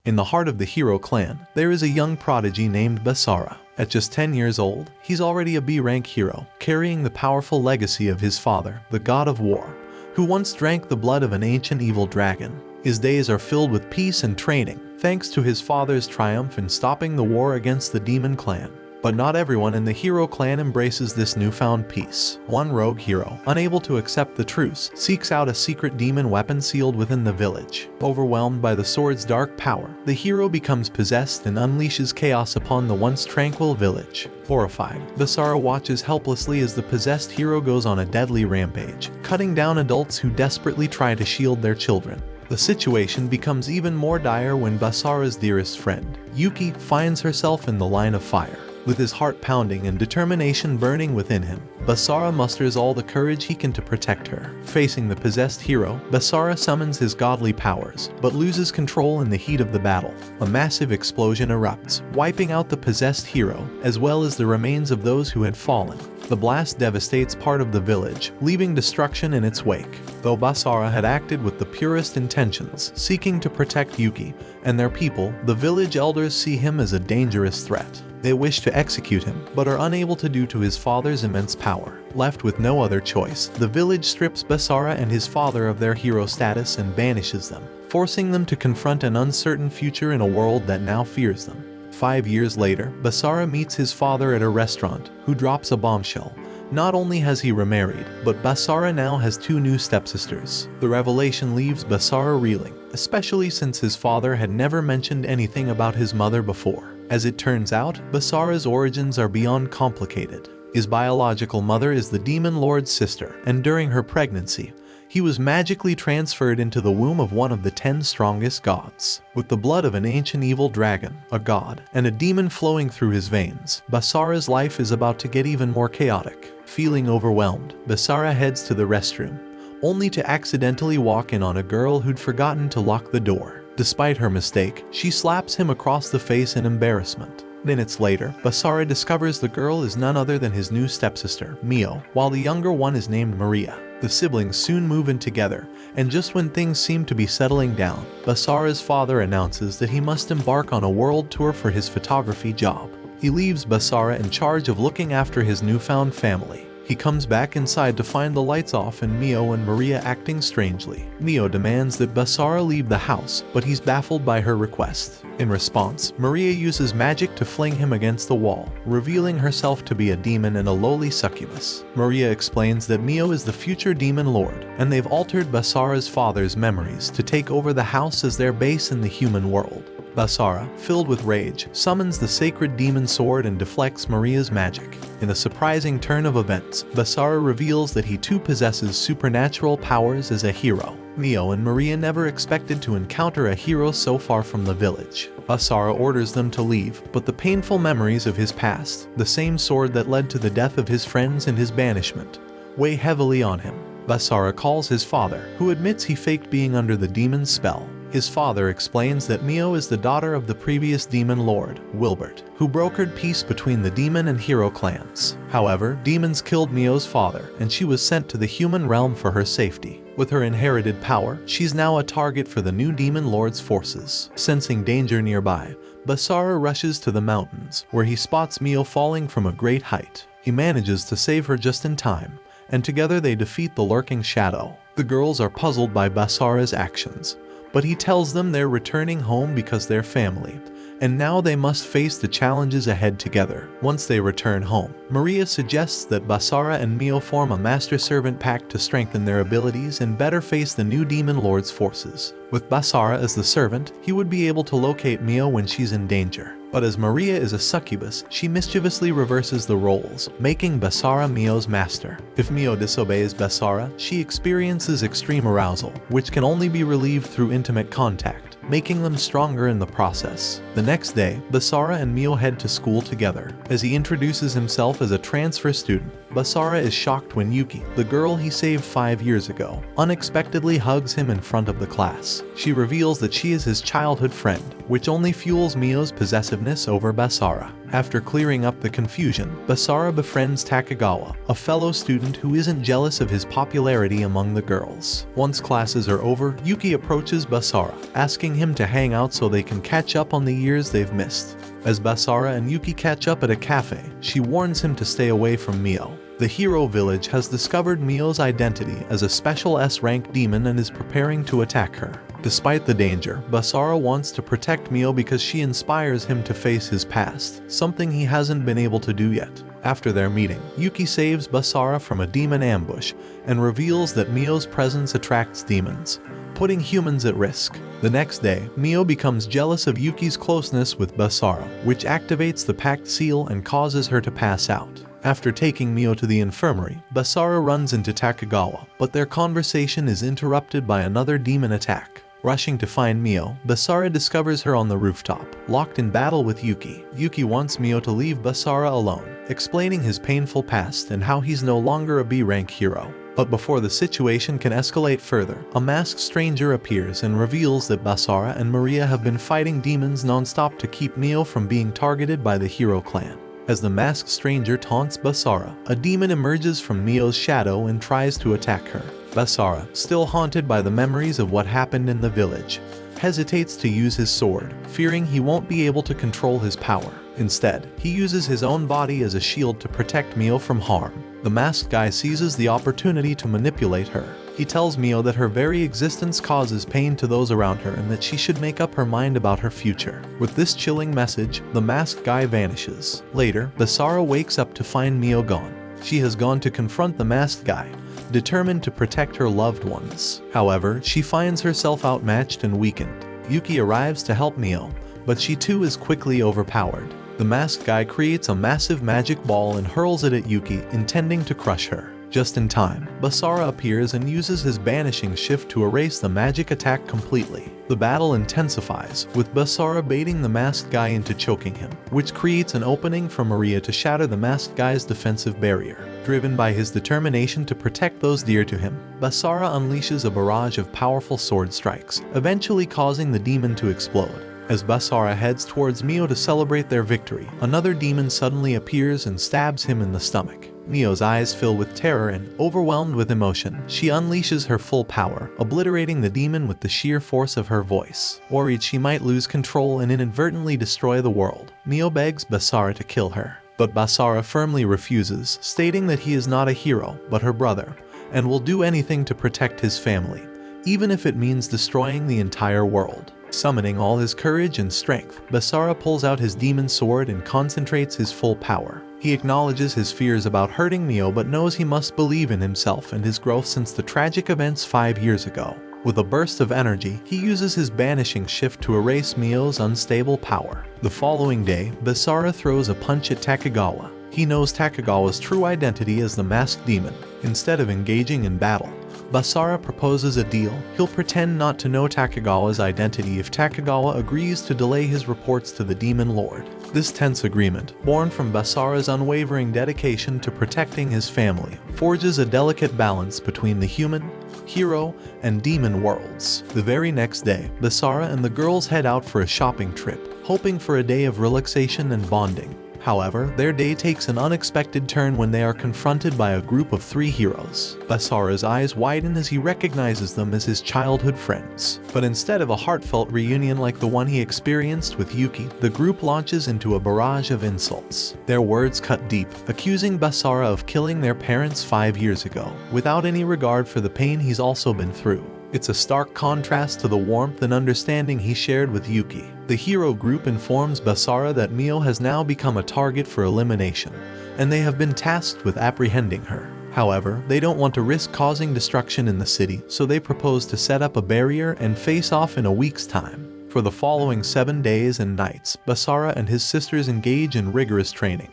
In the heart of the hero clan, there is a young prodigy named Basara. At just 10 years old, he's already a B-rank hero, carrying the powerful legacy of his father, the god of war, who once drank the blood of an ancient evil dragon. His days are filled with peace and training, thanks to his father's triumph in stopping the war against the demon clan. But not everyone in the hero clan embraces this newfound peace. One rogue hero, unable to accept the truce, seeks out a secret demon weapon sealed within the village. Overwhelmed by the sword's dark power, the hero becomes possessed and unleashes chaos upon the once tranquil village. Horrified, Basara watches helplessly as the possessed hero goes on a deadly rampage, cutting down adults who desperately try to shield their children. The situation becomes even more dire when Basara's dearest friend, Yuki, finds herself in the line of fire. With his heart pounding and determination burning within him, Basara musters all the courage he can to protect her. Facing the possessed hero, Basara summons his godly powers, but loses control in the heat of the battle. A massive explosion erupts, wiping out the possessed hero, as well as the remains of those who had fallen. The blast devastates part of the village, leaving destruction in its wake. Though Basara had acted with the purest intentions, seeking to protect Yuki and their people, the village elders see him as a dangerous threat. They wish to execute him, but are unable to due to his father's immense power. Left with no other choice, the village strips Basara and his father of their hero status and banishes them, forcing them to confront an uncertain future in a world that now fears them. 5 years later, Basara meets his father at a restaurant, who drops a bombshell. Not only has he remarried, but Basara now has 2 new stepsisters. The revelation leaves Basara reeling, especially since his father had never mentioned anything about his mother before. As it turns out, Basara's origins are beyond complicated. His biological mother is the Demon Lord's sister, and during her pregnancy, he was magically transferred into the womb of one of the 10 strongest gods. With the blood of an ancient evil dragon, a god, and a demon flowing through his veins, Basara's life is about to get even more chaotic. Feeling overwhelmed, Basara heads to the restroom, only to accidentally walk in on a girl who'd forgotten to lock the door. Despite her mistake, she slaps him across the face in embarrassment. Minutes later, Basara discovers the girl is none other than his new stepsister, Mio, while the younger one is named Maria. The siblings soon move in together, and just when things seem to be settling down, Basara's father announces that he must embark on a world tour for his photography job. He leaves Basara in charge of looking after his newfound family. He comes back inside to find the lights off and Mio and Maria acting strangely. Mio demands that Basara leave the house, but he's baffled by her request. In response, Maria uses magic to fling him against the wall, revealing herself to be a demon and a lowly succubus. Maria explains that Mio is the future demon lord, and they've altered Basara's father's memories to take over the house as their base in the human world. Basara, filled with rage, summons the sacred demon sword and deflects Maria's magic. In a surprising turn of events, Basara reveals that he too possesses supernatural powers as a hero. Mio and Maria never expected to encounter a hero so far from the village. Basara orders them to leave, but the painful memories of his past, the same sword that led to the death of his friends and his banishment, weigh heavily on him. Basara calls his father, who admits he faked being under the demon's spell. His father explains that Mio is the daughter of the previous demon lord, Wilbert, who brokered peace between the demon and hero clans. However, demons killed Mio's father, and she was sent to the human realm for her safety. With her inherited power, she's now a target for the new demon lord's forces. Sensing danger nearby, Basara rushes to the mountains, where he spots Mio falling from a great height. He manages to save her just in time, and together they defeat the lurking shadow. The girls are puzzled by Basara's actions, but he tells them they're returning home because they're family, and now they must face the challenges ahead together. Once they return home, Maria suggests that Basara and Mio form a master-servant pact to strengthen their abilities and better face the new demon lord's forces. With Basara as the servant, he would be able to locate Mio when she's in danger. But as Maria is a succubus, she mischievously reverses the roles, making Basara Mio's master. If Mio disobeys Basara, she experiences extreme arousal, which can only be relieved through intimate contact, making them stronger in the process. The next day, Basara and Mio head to school together. As he introduces himself as a transfer student, Basara is shocked when Yuki, the girl he saved 5 years ago, unexpectedly hugs him in front of the class. She reveals that she is his childhood friend, which only fuels Mio's possessiveness over Basara. After clearing up the confusion, Basara befriends Takegawa, a fellow student who isn't jealous of his popularity among the girls. Once classes are over, Yuki approaches Basara, asking him to hang out so they can catch up on the years they've missed. As Basara and Yuki catch up at a cafe, she warns him to stay away from Mio. The hero village has discovered Mio's identity as a special S-rank demon and is preparing to attack her. Despite the danger, Basara wants to protect Mio because she inspires him to face his past, something he hasn't been able to do yet. After their meeting, Yuki saves Basara from a demon ambush and reveals that Mio's presence attracts demons, putting humans at risk. The next day, Mio becomes jealous of Yuki's closeness with Basara, which activates the pact seal and causes her to pass out. After taking Mio to the infirmary, Basara runs into Takegawa, but their conversation is interrupted by another demon attack. Rushing to find Mio, Basara discovers her on the rooftop, locked in battle with Yuki. Yuki wants Mio to leave Basara alone, explaining his painful past and how he's no longer a B-rank hero. But before the situation can escalate further, a masked stranger appears and reveals that Basara and Maria have been fighting demons non-stop to keep Mio from being targeted by the hero clan. As the masked stranger taunts Basara, a demon emerges from Mio's shadow and tries to attack her. Basara, still haunted by the memories of what happened in the village, hesitates to use his sword, fearing he won't be able to control his power. Instead, he uses his own body as a shield to protect Mio from harm. The masked guy seizes the opportunity to manipulate her. He tells Mio that her very existence causes pain to those around her and that she should make up her mind about her future. With this chilling message, the masked guy vanishes. Later, Basara wakes up to find Mio gone. She has gone to confront the masked guy, determined to protect her loved ones. However, she finds herself outmatched and weakened. Yuki arrives to help Mio, but she too is quickly overpowered. The masked guy creates a massive magic ball and hurls it at Yuki, intending to crush her. Just in time, Basara appears and uses his banishing shift to erase the magic attack completely. The battle intensifies, with Basara baiting the masked guy into choking him, which creates an opening for Maria to shatter the masked guy's defensive barrier. Driven by his determination to protect those dear to him, Basara unleashes a barrage of powerful sword strikes, eventually causing the demon to explode. As Basara heads towards Mio to celebrate their victory, another demon suddenly appears and stabs him in the stomach. Mio's eyes fill with terror and, overwhelmed with emotion, she unleashes her full power, obliterating the demon with the sheer force of her voice. Worried she might lose control and inadvertently destroy the world, Mio begs Basara to kill her. But Basara firmly refuses, stating that he is not a hero, but her brother, and will do anything to protect his family, even if it means destroying the entire world. Summoning all his courage and strength, Basara pulls out his demon sword and concentrates his full power. He acknowledges his fears about hurting Mio but knows he must believe in himself and his growth since the tragic events 5 years ago. With a burst of energy, he uses his banishing shift to erase Mio's unstable power. The following day, Basara throws a punch at Takegawa. He knows Takegawa's true identity as the masked demon. Instead of engaging in battle, Basara proposes a deal. He'll pretend not to know Takegawa's identity if Takegawa agrees to delay his reports to the Demon Lord. This tense agreement, born from Basara's unwavering dedication to protecting his family, forges a delicate balance between the human, hero, and demon worlds. The very next day, Basara and the girls head out for a shopping trip, hoping for a day of relaxation and bonding. However, their day takes an unexpected turn when they are confronted by a group of 3 heroes. Basara's eyes widen as he recognizes them as his childhood friends. But instead of a heartfelt reunion like the one he experienced with Yuki, the group launches into a barrage of insults. Their words cut deep, accusing Basara of killing their parents 5 years ago, without any regard for the pain he's also been through. It's a stark contrast to the warmth and understanding he shared with Yuki. The hero group informs Basara that Mio has now become a target for elimination, and they have been tasked with apprehending her. However, they don't want to risk causing destruction in the city, so they propose to set up a barrier and face off in a week's time. For the following 7 days and nights, Basara and his sisters engage in rigorous training,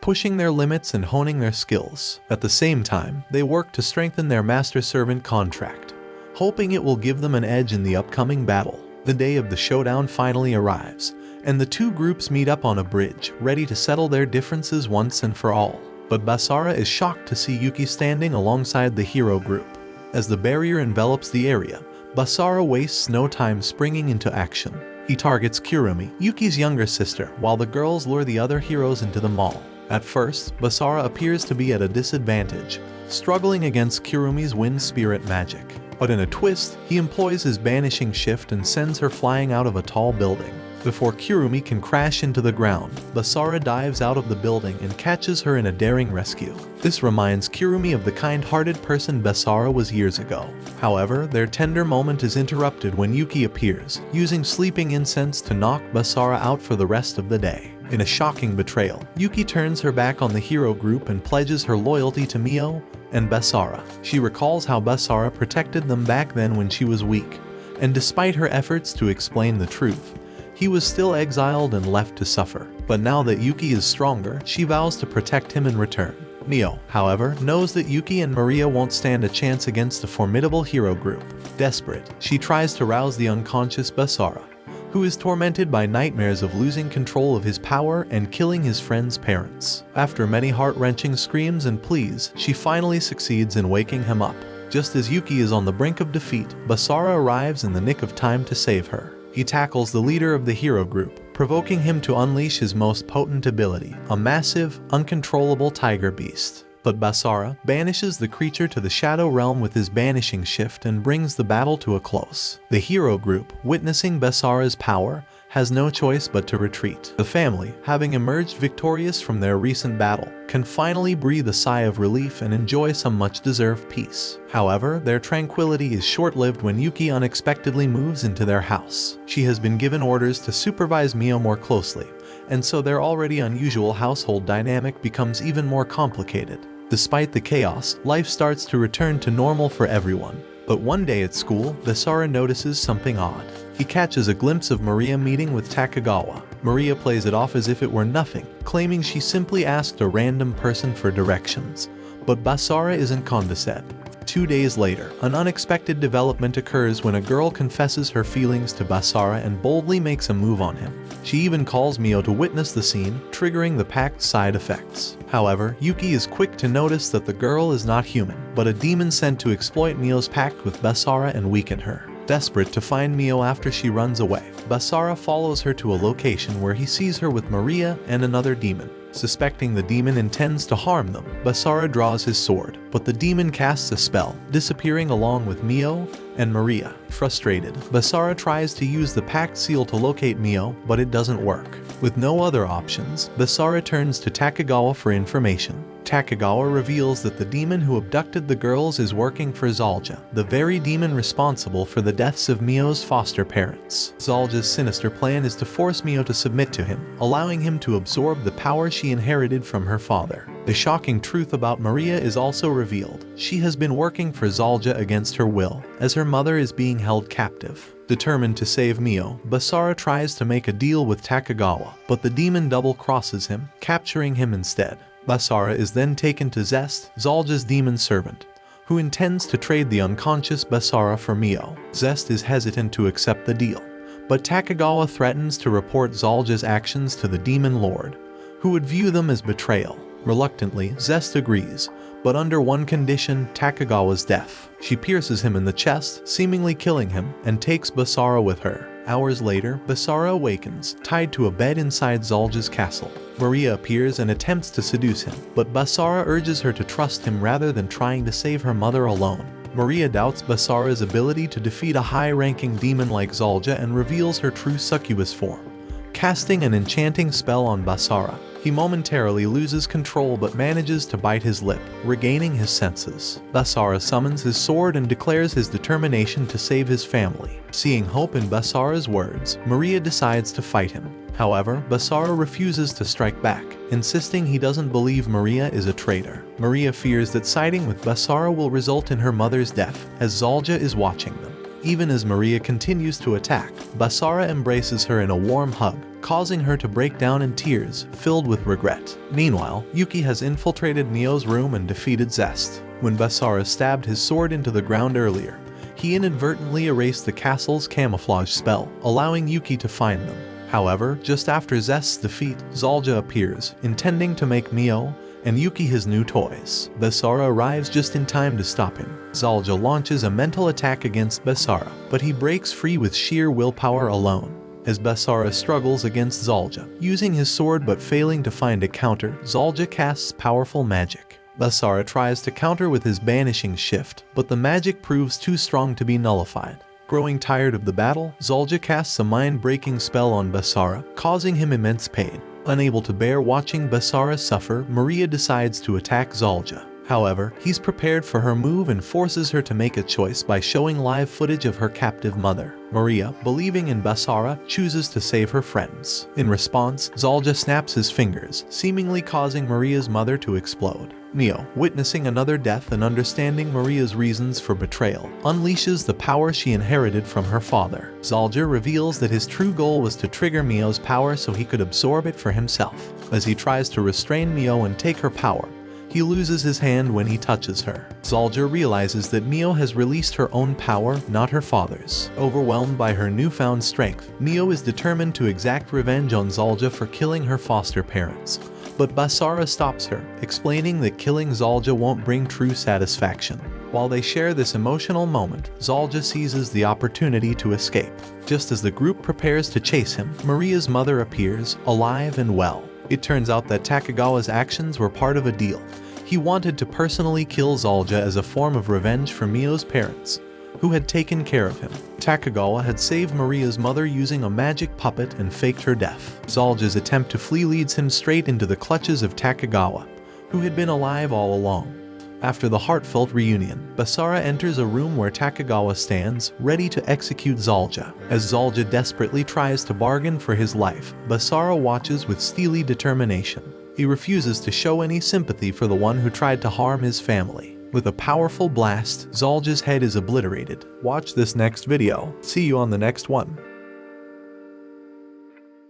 pushing their limits and honing their skills. At the same time, they work to strengthen their master-servant contract, hoping it will give them an edge in the upcoming battle. The day of the showdown finally arrives, and the 2 groups meet up on a bridge, ready to settle their differences once and for all. but Basara is shocked to see Yuki standing alongside the hero group. As the barrier envelops the area, Basara wastes no time springing into action. He targets Kurumi, Yuki's younger sister, while the girls lure the other heroes into the mall. At first, Basara appears to be at a disadvantage, struggling against Kurumi's wind spirit magic. But in a twist, he employs his banishing shift and sends her flying out of a tall building. Before Kurumi can crash into the ground, Basara dives out of the building and catches her in a daring rescue. This reminds Kurumi of the kind-hearted person Basara was years ago. However, their tender moment is interrupted when Yuki appears, using sleeping incense to knock Basara out for the rest of the day. In a shocking betrayal, Yuki turns her back on the hero group and pledges her loyalty to Mio and Basara. She recalls how Basara protected them back then when she was weak, and despite her efforts to explain the truth, he was still exiled and left to suffer. But now that Yuki is stronger, she vows to protect him in return. Mio, however, knows that Yuki and Maria won't stand a chance against the formidable hero group. Desperate, she tries to rouse the unconscious Basara, who is tormented by nightmares of losing control of his power and killing his friend's parents. After many heart-wrenching screams and pleas, she finally succeeds in waking him up. Just as Yuki is on the brink of defeat, Basara arrives in the nick of time to save her. He tackles the leader of the hero group, provoking him to unleash his most potent ability, a massive, uncontrollable tiger beast. But Basara banishes the creature to the Shadow Realm with his banishing shift and brings the battle to a close. The hero group, witnessing Basara's power, has no choice but to retreat. The family, having emerged victorious from their recent battle, can finally breathe a sigh of relief and enjoy some much-deserved peace. However, their tranquility is short-lived when Yuki unexpectedly moves into their house. She has been given orders to supervise Mio more closely, and so their already unusual household dynamic becomes even more complicated. Despite the chaos, life starts to return to normal for everyone. But one day at school, Basara notices something odd. He catches a glimpse of Maria meeting with Takagawa. Maria plays it off as if it were nothing, claiming she simply asked a random person for directions. But Basara isn't condescending. 2 days later, an unexpected development occurs when a girl confesses her feelings to Basara and boldly makes a move on him. She even calls Mio to witness the scene, triggering the pact's side effects. However, Yuki is quick to notice that the girl is not human, but a demon sent to exploit Mio's pact with Basara and weaken her. Desperate to find Mio after she runs away, Basara follows her to a location where he sees her with Maria and another demon. Suspecting the demon intends to harm them, Basara draws his sword, but the demon casts a spell, disappearing along with Mio and Maria. Frustrated, Basara tries to use the pact seal to locate Mio, but it doesn't work. With no other options, Basara turns to Takagawa for information. Takagawa reveals that the demon who abducted the girls is working for Zalja, the very demon responsible for the deaths of Mio's foster parents. Zalja's sinister plan is to force Mio to submit to him, allowing him to absorb the power she inherited from her father. The shocking truth about Maria is also revealed. She has been working for Zalja against her will, as her mother is being held captive. Determined to save Mio, Basara tries to make a deal with Takagawa, but the demon double-crosses him, capturing him instead. Basara is then taken to Zest, Zalja's demon servant, who intends to trade the unconscious Basara for Mio. Zest is hesitant to accept the deal, but Takagawa threatens to report Zalja's actions to the demon lord, who would view them as betrayal. Reluctantly, Zest agrees, but under one condition: Takagawa's death. She pierces him in the chest, seemingly killing him, and takes Basara with her. Hours later, Basara awakens, tied to a bed inside Zalja's castle. Maria appears and attempts to seduce him, but Basara urges her to trust him rather than trying to save her mother alone. Maria doubts Basara's ability to defeat a high-ranking demon like Zalja and reveals her true succubus form. Casting an enchanting spell on Basara, he momentarily loses control but manages to bite his lip, regaining his senses. Basara summons his sword and declares his determination to save his family. Seeing hope in Basara's words, Maria decides to fight him. However, Basara refuses to strike back, insisting he doesn't believe Maria is a traitor. Maria fears that siding with Basara will result in her mother's death, as Zalja is watching them. Even as Maria continues to attack, Basara embraces her in a warm hug, causing her to break down in tears, filled with regret. Meanwhile, Yuki has infiltrated Mio's room and defeated Zest. When Basara stabbed his sword into the ground earlier, he inadvertently erased the castle's camouflage spell, allowing Yuki to find them. However, just after Zest's defeat, Zalja appears, intending to make Mio and Yuki his new toys. Basara arrives just in time to stop him. Zalja launches a mental attack against Basara, but he breaks free with sheer willpower alone. As Basara struggles against Zalja, using his sword but failing to find a counter, Zalja casts powerful magic. Basara tries to counter with his banishing shift, but the magic proves too strong to be nullified. Growing tired of the battle, Zalja casts a mind-breaking spell on Basara, causing him immense pain. Unable to bear watching Basara suffer, Maria decides to attack Zalja. However, he's prepared for her move and forces her to make a choice by showing live footage of her captive mother. Maria, believing in Basara, chooses to save her friends. In response, Zalja snaps his fingers, seemingly causing Maria's mother to explode. Mio, witnessing another death and understanding Maria's reasons for betrayal, unleashes the power she inherited from her father. Zalja reveals that his true goal was to trigger Mio's power so he could absorb it for himself. As he tries to restrain Mio and take her power, he loses his hand when he touches her. Zalja realizes that Mio has released her own power, not her father's. Overwhelmed by her newfound strength, Mio is determined to exact revenge on Zalja for killing her foster parents. But Basara stops her, explaining that killing Zalja won't bring true satisfaction. While they share this emotional moment, Zalja seizes the opportunity to escape. Just as the group prepares to chase him, Maria's mother appears, alive and well. It turns out that Takegawa's actions were part of a deal. He wanted to personally kill Zalja as a form of revenge for Mio's parents, who had taken care of him. Takegawa had saved Maria's mother using a magic puppet and faked her death. Zalja's attempt to flee leads him straight into the clutches of Takegawa, who had been alive all along. After the heartfelt reunion, Basara enters a room where Takegawa stands, ready to execute Zalja. As Zalja desperately tries to bargain for his life, Basara watches with steely determination. He refuses to show any sympathy for the one who tried to harm his family. With a powerful blast, Zalja's head is obliterated. Watch this next video. See you on the next one.